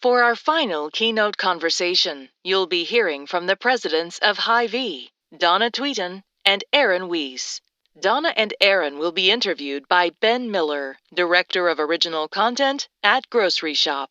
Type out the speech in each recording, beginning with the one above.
For our final keynote conversation, you'll be hearing from the presidents of Hy-Vee, Donna Tweeten and Wiese. Donna and Aaron will be interviewed by Ben Miller, Director of Original Content at Groceryshop.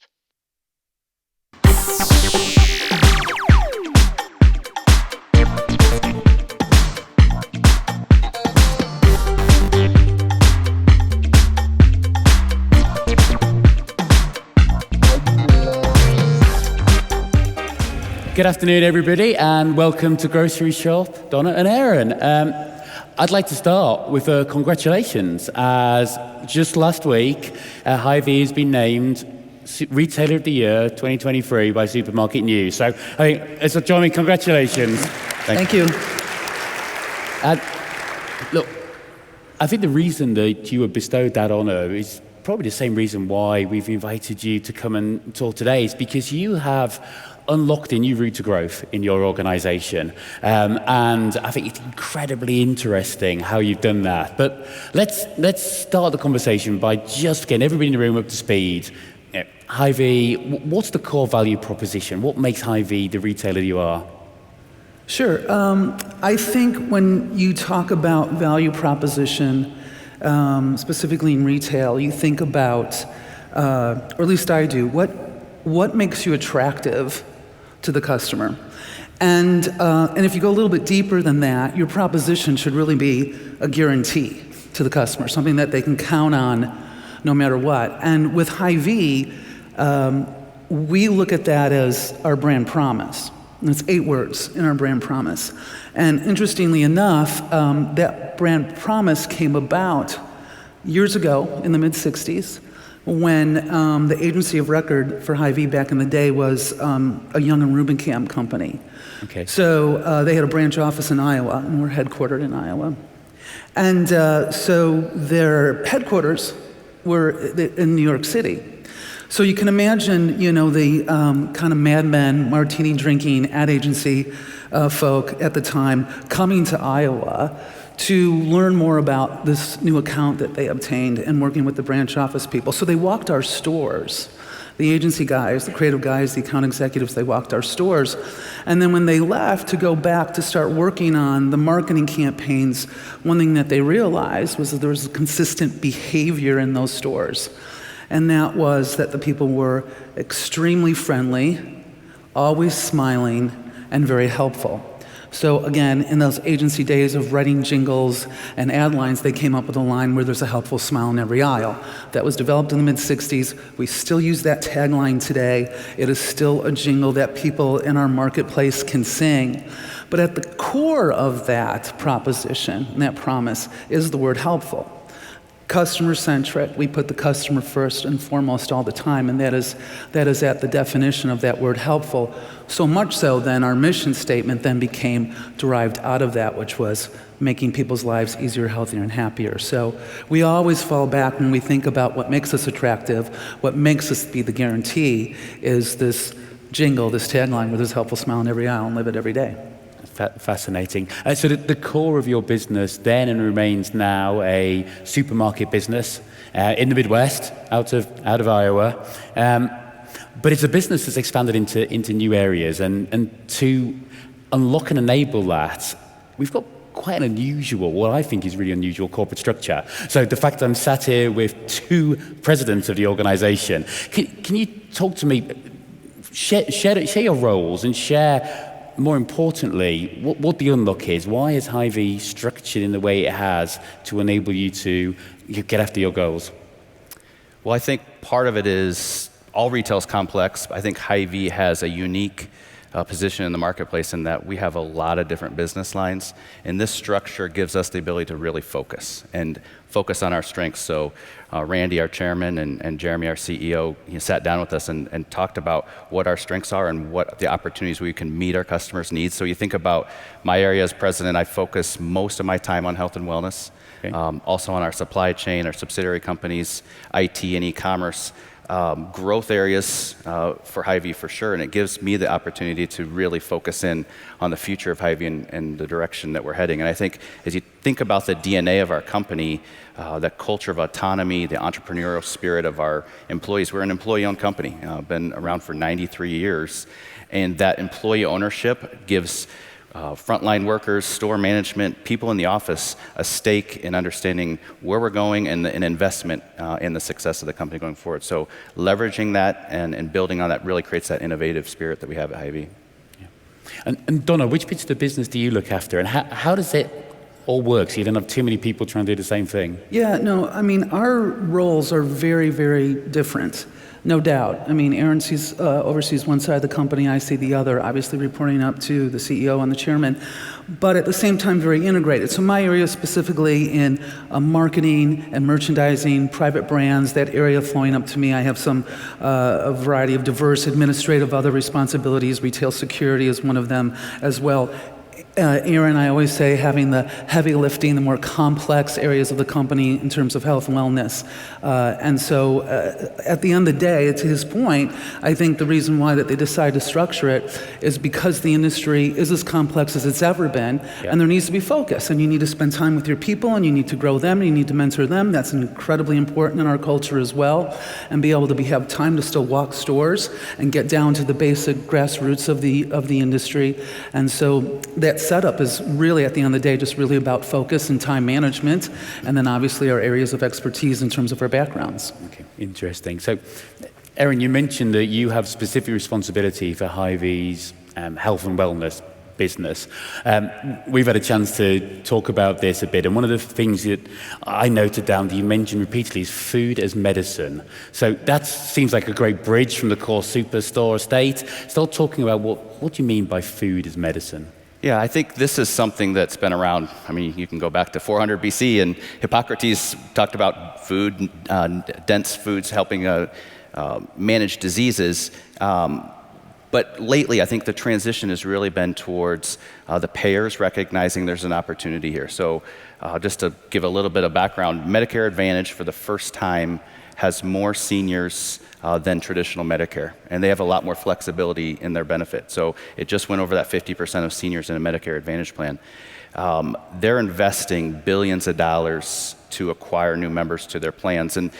Good afternoon, everybody, and welcome to Groceryshop, Donna and Aaron. I'd like to start with congratulations, as just last week, Hy-Vee has been named Retailer of the Year 2023 by Supermarket News. So, join me, congratulations. Thank you. Look, I think the reason that you were bestowed that honor is probably the same reason why we've invited you to come and talk today, is because you have unlocked a new route to growth in your organization. And I think it's incredibly interesting how you've done that. But let's start the conversation by just getting everybody in the room up to speed. Hy-Vee, what's the core value proposition? What makes Hy-Vee the retailer you are? Sure. I think when you talk about value proposition, specifically in retail, you think about, or at least I do, what makes you attractive to the customer? And if you go a little bit deeper than that, your proposition should really be a guarantee to the customer, something that they can count on no matter what. And with Hy-Vee, we look at that as our brand promise. And it's 8 words in our brand promise. And interestingly enough, that brand promise came about years ago in the mid-'60s, when the agency of record for Hy-Vee back in the day was a Young and Rubinkamp company. Okay. So they had a branch office in Iowa, and we're headquartered in Iowa. And so their headquarters were in New York City. So you can imagine, the kind of Mad Men, martini drinking ad agency folk at the time coming to Iowa to learn more about this new account that they obtained and working with the branch office people. So they walked our stores. The agency guys, the creative guys, the account executives, they walked our stores. And then when they left to go back to start working on the marketing campaigns, one thing that they realized was that there was a consistent behavior in those stores. And that was that the people were extremely friendly, always smiling, and very helpful. So again, in those agency days of writing jingles and ad lines, they came up with a line where there's a helpful smile in every aisle. That was developed in the mid-'60s. We still use that tagline today. It is still a jingle that people in our marketplace can sing. But at the core of that proposition, and that promise, is the word helpful. Customer-centric, we put the customer first and foremost all the time, and that is at the definition of that word helpful. So much so then our mission statement then became derived out of that, which was making people's lives easier, healthier, and happier. So we always fall back when we think about what makes us attractive, what makes us be the guarantee, is this jingle, this tagline where there's a helpful smile in every aisle, and live it every day. Fascinating. So the core of your business then and remains now a supermarket business in the Midwest, out of Iowa. But it's a business that's expanded into new areas, and to unlock and enable that, we've got quite an unusual, what I think is really unusual corporate structure. So the fact that I'm sat here with 2 presidents of the organization, can you talk to me, share your roles and share, more importantly, what the unlock is? Why is Hy-Vee structured in the way it has to enable you to get after your goals? Well, I think part of it is all retail is complex. I think Hy-Vee has a unique position in the marketplace in that we have a lot of different business lines, and this structure gives us the ability to really focus on our strengths. So Randy, our chairman, and Jeremy, our CEO, sat down with us and talked about what our strengths are and what the opportunities we can meet our customers' needs. So you think about my area as president, I focus most of my time on health and wellness, okay. Also on our supply chain, our subsidiary companies, IT and e-commerce. growth areas for Hy-Vee for sure, and it gives me the opportunity to really focus in on the future of Hy-Vee and the direction that we're heading. And I think as you think about the DNA of our company, that culture of autonomy, the entrepreneurial spirit of our employees, we're an employee-owned company, been around for 93 years, and that employee ownership gives frontline workers, store management, people in the office a stake in understanding where we're going and an investment in the success of the company going forward. So leveraging that and building on that really creates that innovative spirit that we have at Hy-Vee. Yeah. And Donna, which bits of the business do you look after, and how does it all work so you don't have too many people trying to do the same thing? Yeah, no, I mean, our roles are very, very different. No doubt. I mean, Aaron oversees one side of the company, I see the other, obviously reporting up to the CEO and the chairman, but at the same time very integrated. So my area specifically in marketing and merchandising, private brands, that area flowing up to me. I have a variety of diverse administrative other responsibilities. Retail security is one of them as well. Aaron, I always say, having the heavy lifting, the more complex areas of the company in terms of health and wellness. And so at the end of the day, to his point, I think the reason why that they decide to structure it is because the industry is as complex as it's ever been, and there needs to be focus, and you need to spend time with your people, and you need to grow them, and you need to mentor them. That's incredibly important in our culture as well, and be able to have time to still walk stores and get down to the basic grassroots of the industry. And so that setup is really, at the end of the day, just really about focus and time management, and then obviously our areas of expertise in terms of our backgrounds. Okay, interesting. So, Erin, you mentioned that you have specific responsibility for Hy-Vee's health and wellness business. We've had a chance to talk about this a bit, and one of the things that I noted down that you mentioned repeatedly is food as medicine. So that seems like a great bridge from the core superstore estate. Start talking about what do you mean by food as medicine? Yeah, I think this is something that's been around. I mean, you can go back to 400 BC, and Hippocrates talked about food, dense foods helping manage diseases. But lately, I think the transition has really been towards the payers recognizing there's an opportunity here. So just to give a little bit of background, Medicare Advantage for the first time has more seniors than traditional Medicare, and they have a lot more flexibility in their benefit. So it just went over that 50% of seniors in a Medicare Advantage plan. They're investing billions of dollars to acquire new members to their plans, and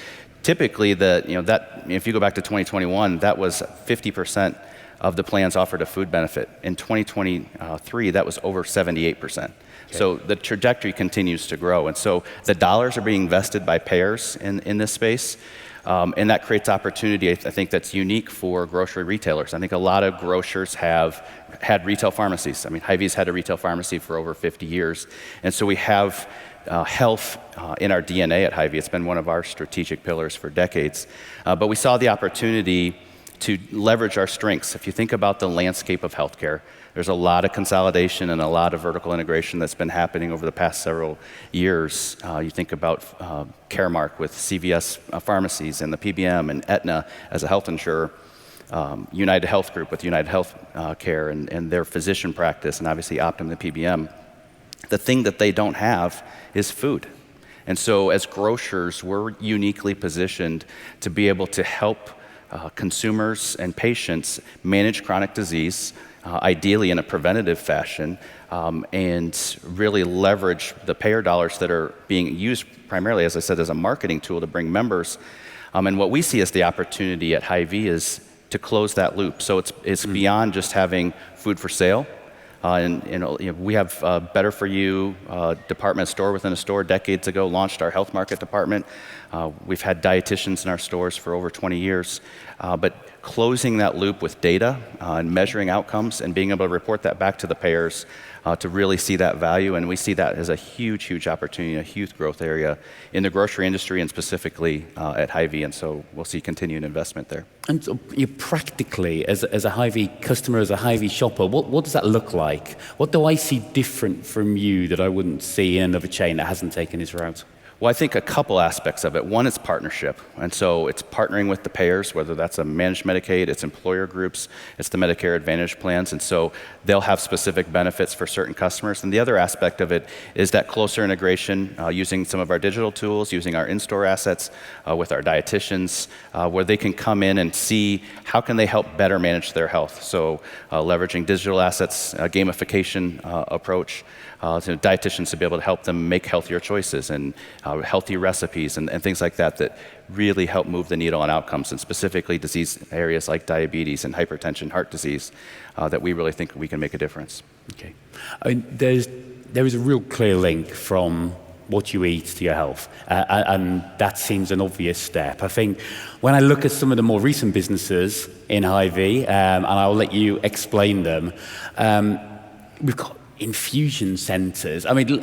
typically if you go back to 2021, that was 50% of the plans offered a food benefit. In 2023, that was over 78%. Okay. So the trajectory continues to grow, and so the dollars are being invested by payers in this space. And that creates opportunity, I think, that's unique for grocery retailers. I think a lot of grocers have had retail pharmacies. I mean, Hy-Vee's had a retail pharmacy for over 50 years. And so we have health in our DNA at Hy-Vee. It's been one of our strategic pillars for decades. But we saw the opportunity to leverage our strengths. If you think about the landscape of healthcare, there's a lot of consolidation and a lot of vertical integration that's been happening over the past several years. You think about Caremark with CVS pharmacies and the PBM, and Aetna as a health insurer, United Health Group with United Health Care and their physician practice, and obviously Optum, the PBM. The thing that they don't have is food. And so as grocers, we're uniquely positioned to be able to help consumers and patients manage chronic disease, ideally in a preventative fashion, and really leverage the payer dollars that are being used primarily, as I said, as a marketing tool to bring members. And what we see as the opportunity at Hy-Vee is to close that loop. So it's beyond just having food for sale. We have Better For You department store within a store. Decades ago, launched our health market department. We've had dietitians in our stores for over 20 years. But closing that loop with data and measuring outcomes and being able to report that back to the payers to really see that value. And we see that as a huge, huge opportunity, a huge growth area in the grocery industry and specifically at Hy-Vee. And so we'll see continued investment there. And so you practically, as a Hy-Vee customer, as a Hy-Vee shopper, what does that look like? What do I see different from you that I wouldn't see in another chain that hasn't taken this route? Well, I think a couple aspects of it. One is partnership. And so it's partnering with the payers, whether that's a managed Medicaid, it's employer groups, it's the Medicare Advantage plans. And so they'll have specific benefits for certain customers. And the other aspect of it is that closer integration using some of our digital tools, using our in-store assets with our dietitians, where they can come in and see how can they help better manage their health. So leveraging digital assets, gamification approach, to dietitians to be able to help them make healthier choices and healthy recipes and things like that that really help move the needle on outcomes, and specifically disease areas like diabetes and hypertension, heart disease, that we really think we can make a difference. Okay. I mean, there is a real clear link from what you eat to your health, and that seems an obvious step. I think when I look at some of the more recent businesses in Hy-Vee, and I'll let you explain them, we've got infusion centers. I mean,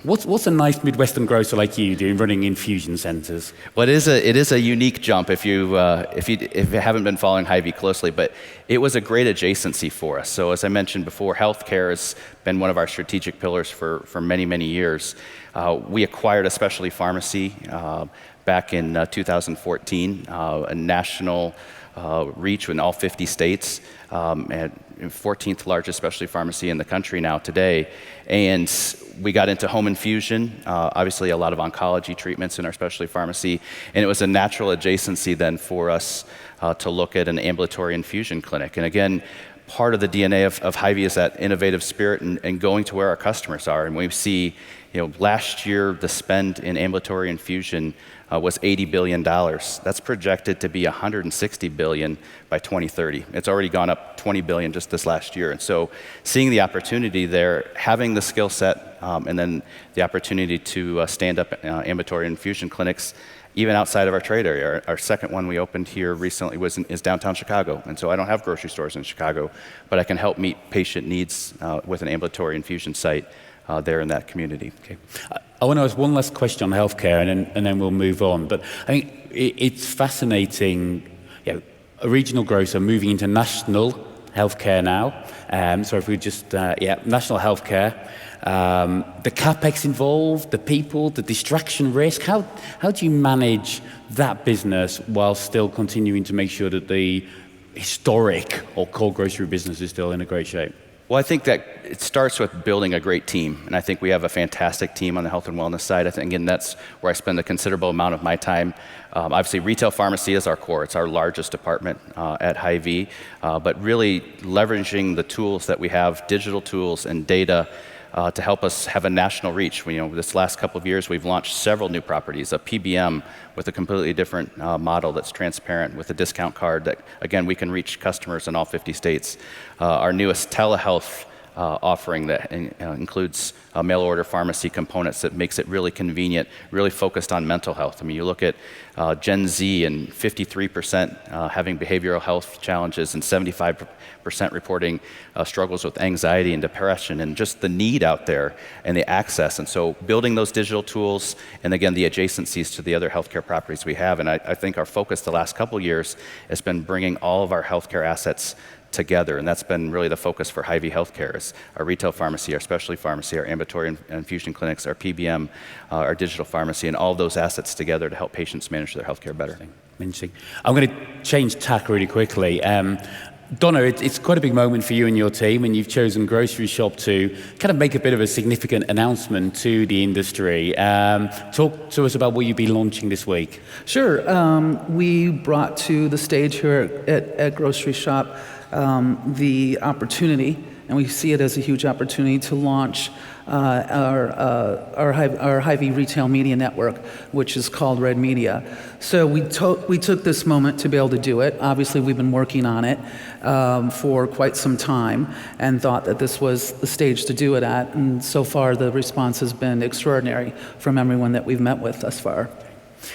what's a nice Midwestern grocer like you doing running infusion centers? Well, it is a unique jump if you haven't been following Hy-Vee closely, but it was a great adjacency for us. So as I mentioned before, healthcare has been one of our strategic pillars for many years. We acquired a specialty pharmacy back in 2014, a national reach in all 50 states, and 14th largest specialty pharmacy in the country now today. And we got into home infusion, obviously a lot of oncology treatments in our specialty pharmacy, and it was a natural adjacency then for us to look at an ambulatory infusion clinic. And again, part of the DNA of Hy-Vee is that innovative spirit and going to where our customers are. And we see, last year the spend in ambulatory infusion was $80 billion. That's projected to be $160 billion by 2030. It's already gone up $20 billion just this last year. And so seeing the opportunity there, having the skill set, and then the opportunity to stand up ambulatory infusion clinics, even outside of our trade area. Our second one we opened here recently is downtown Chicago. And so I don't have grocery stores in Chicago, but I can help meet patient needs with an ambulatory infusion site there in that community. Okay. I want to ask one last question on healthcare, and then we'll move on. But I think it's fascinating, a regional grocer moving into national healthcare now. So if we just, national healthcare. The capex involved, the people, the distraction risk. How do you manage that business while still continuing to make sure that the historic or core grocery business is still in a great shape? Well, I think that it starts with building a great team, and I think we have a fantastic team on the health and wellness side. I think, again, that's where I spend a considerable amount of my time. Obviously, retail pharmacy is our core. It's our largest department at Hy-Vee, but really leveraging the tools that we have, digital tools and data, to help us have a national reach. This last couple of years, we've launched several new properties, a PBM with a completely different model that's transparent with a discount card that, again, we can reach customers in all 50 states. Our newest telehealth offering that includes mail order pharmacy components that makes it really convenient, really focused on mental health. I mean, you look at Gen Z and 53% having behavioral health challenges and 75% reporting struggles with anxiety and depression, and just the need out there and the access. And so building those digital tools and, again, the adjacencies to the other healthcare properties we have. And I think our focus the last couple of years has been bringing all of our healthcare assets together, and that's been really the focus for Hy-Vee Healthcare, is our retail pharmacy, our specialty pharmacy, our ambulatory infusion clinics, our PBM, our digital pharmacy, and all those assets together to help patients manage their healthcare better. Interesting. I'm going to change tack really quickly. Donna, it's quite a big moment for you and your team, and you've chosen Groceryshop to kind of make a bit of a significant announcement to the industry. Talk to us about what you'll be launching this week. Sure. We brought to the stage here at Groceryshop the opportunity, and we see it as a huge opportunity to launch our Hy-Vee retail media network, which is called Red Media. So we took this moment to be able to do it. Obviously, we've been working on it for quite some time and thought that this was the stage to do it at. And so far, the response has been extraordinary from everyone that we've met with thus far.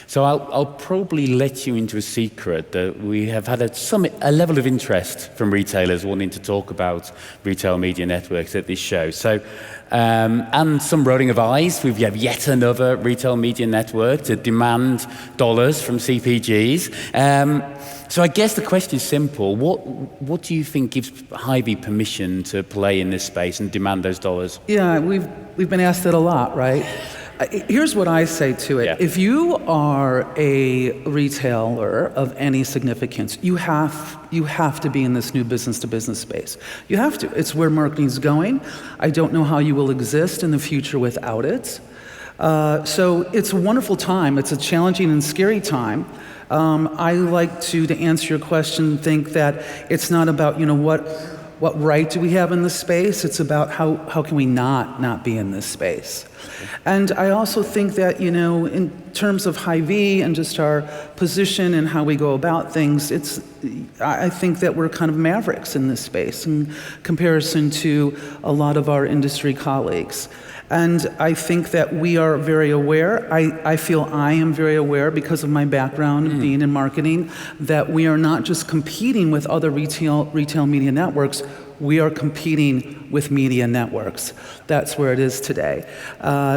So I'll probably let you into a secret that we have had a level of interest from retailers wanting to talk about retail media networks at this show. So, and some rolling of eyes. We have yet another retail media network to demand dollars from CPGs. So I guess the question is simple. What do you think gives Hy-Vee permission to play in this space and demand those dollars? Yeah, we've been asked it a lot, right? Here's what I say to it. Yeah. If you are a retailer of any significance, you have to be in this new business-to-business space. You have to. It's where marketing's going. I don't know how you will exist in the future without it. So it's a wonderful time. It's a challenging and scary time. I like to answer your question, think that it's not about, what right do we have in this space? It's about how can we not be in this space? And I also think that, in terms of Hy-Vee and just our position and how we go about things, I think that we're kind of mavericks in this space in comparison to a lot of our industry colleagues. And I think that we are very aware. I feel I am very aware because of my background being in marketing, that we are not just competing with other retail media networks, we are competing with media networks. That's where it is today.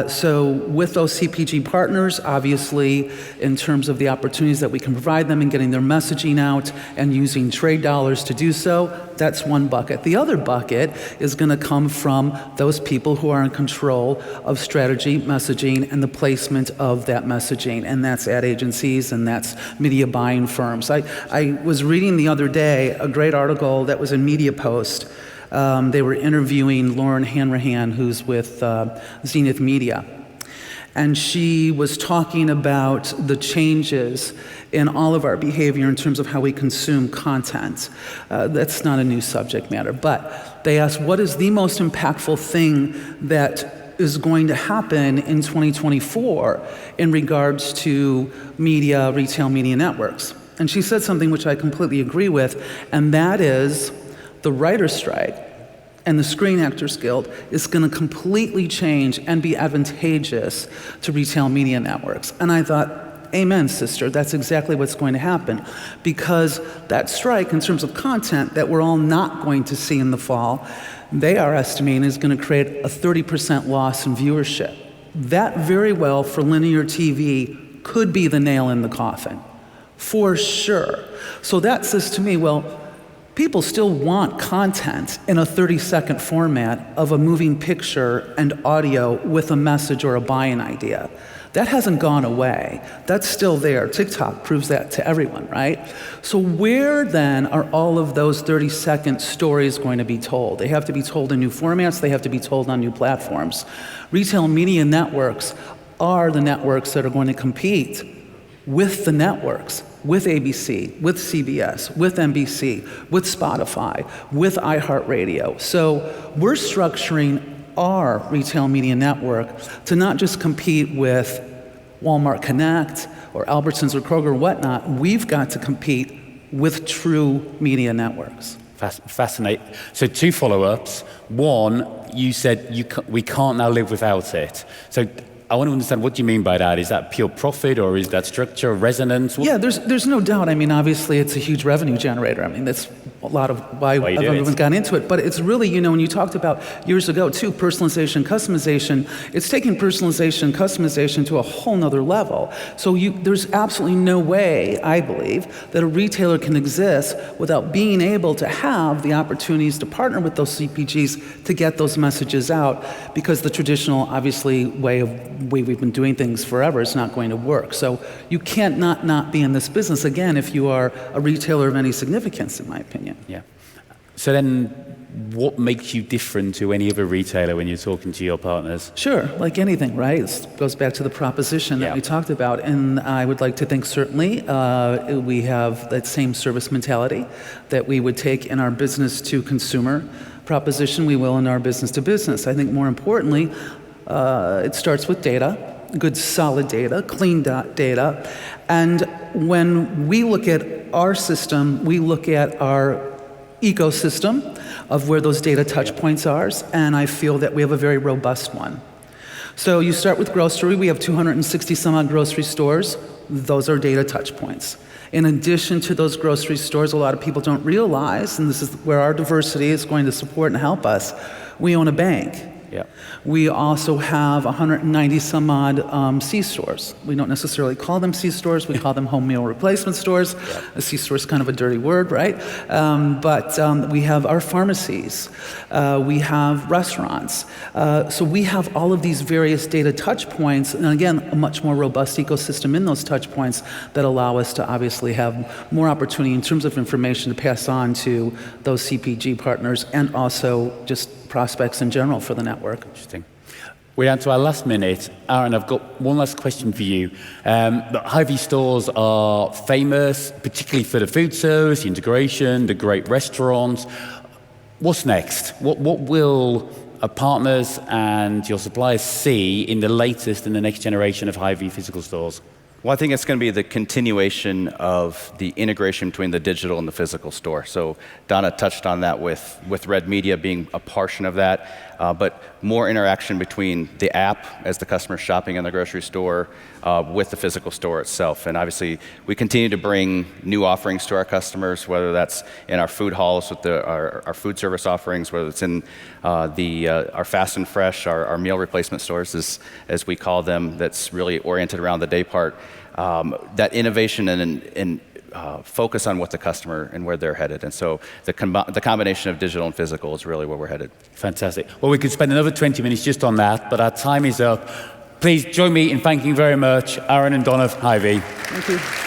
So with those CPG partners, obviously, in terms of the opportunities that we can provide them in getting their messaging out and using trade dollars to do so, that's one bucket. The other bucket is going to come from those people who are in control of strategy, messaging, and the placement of that messaging, and that's ad agencies and that's media buying firms. I was reading the other day a great article that was in Media Post. They were interviewing Lauren Hanrahan, who's with Zenith Media. And she was talking about the changes in all of our behavior in terms of how we consume content. That's not a new subject matter, but they asked, what is the most impactful thing that is going to happen in 2024 in regards to media, retail media networks? And she said something which I completely agree with, and that is the writer's strike and the Screen Actors Guild is going to completely change and be advantageous to retail media networks. And I thought, amen, sister, that's exactly what's going to happen. Because that strike, in terms of content that we're all not going to see in the fall, they are estimating is going to create a 30% loss in viewership. That very well, for linear TV, could be the nail in the coffin, for sure. So that says to me, well, people still want content in a 30-second format of a moving picture and audio with a message or a buying idea. That hasn't gone away. That's still there. TikTok proves that to everyone, right? So where then are all of those 30-second stories going to be told? They have to be told in new formats. They have to be told on new platforms. Retail media networks are the networks that are going to compete with the networks, with ABC, with CBS, with NBC, with Spotify, with iHeartRadio. So we're structuring our retail media network to not just compete with Walmart Connect or Albertsons or Kroger or whatnot. We've got to compete with true media networks. Fascinating. So 2 follow-ups. One, you said we can't now live without it. So I want to understand, what do you mean by that? Is that pure profit, or is that structure, resonance? Yeah, there's no doubt. I mean, obviously, it's a huge revenue generator. I mean, that's a lot of why everyone's gone into it. But it's really, when you talked about years ago, too, personalization, customization, it's taking personalization, customization to a whole nother level. So there's absolutely no way, I believe, that a retailer can exist without being able to have the opportunities to partner with those CPGs to get those messages out, because the traditional, obviously, way we've been doing things forever is not going to work. So you can't not be in this business, again, if you are a retailer of any significance, in my opinion. Yeah. So then what makes you different to any other retailer when you're talking to your partners? Sure, like anything, right? It goes back to the proposition that we talked about. And I would like to think certainly we have that same service mentality that we would take in our business to consumer proposition, we will in our business to business. I think more importantly, it starts with data, good solid data, clean data. And when we look at our system, we look at our ecosystem of where those data touch points are, and I feel that we have a very robust one. So you start with grocery. We have 260 some odd grocery stores. Those are data touch points. In addition to those grocery stores, a lot of people don't realize, and this is where our diversity is going to support and help us, we own a bank. Yeah. We also have 190 some odd C-stores. We don't necessarily call them C-stores, we call them home meal replacement stores. Yeah. A C-store is kind of a dirty word, right? But we have our pharmacies, we have restaurants. So we have all of these various data touch points, and again, a much more robust ecosystem in those touch points that allow us to obviously have more opportunity in terms of information to pass on to those CPG partners and also just prospects in general for the network. Interesting. We're down to our last minute. Aaron, I've got one last question for you. The Hy-Vee stores are famous, particularly for the food service, the integration, the great restaurants. What's next? What will our partners and your suppliers see in the latest and the next generation of Hy-Vee physical stores? Well, I think it's going to be the continuation of the integration between the digital and the physical store. So Donna touched on that with Red Media being a portion of that, but more interaction between the app as the customer's shopping in the grocery store with the physical store itself. And obviously, we continue to bring new offerings to our customers, whether that's in our food halls with our food service offerings, whether it's in our fast and fresh, our meal replacement stores, as we call them, that's really oriented around the day part. That innovation and focus on what the customer and where they're headed. And so the combination of digital and physical is really where we're headed. Fantastic. Well, we could spend another 20 minutes just on that, but our time is up. Please join me in thanking very much Aaron and Donna of Hy-Vee. Thank you.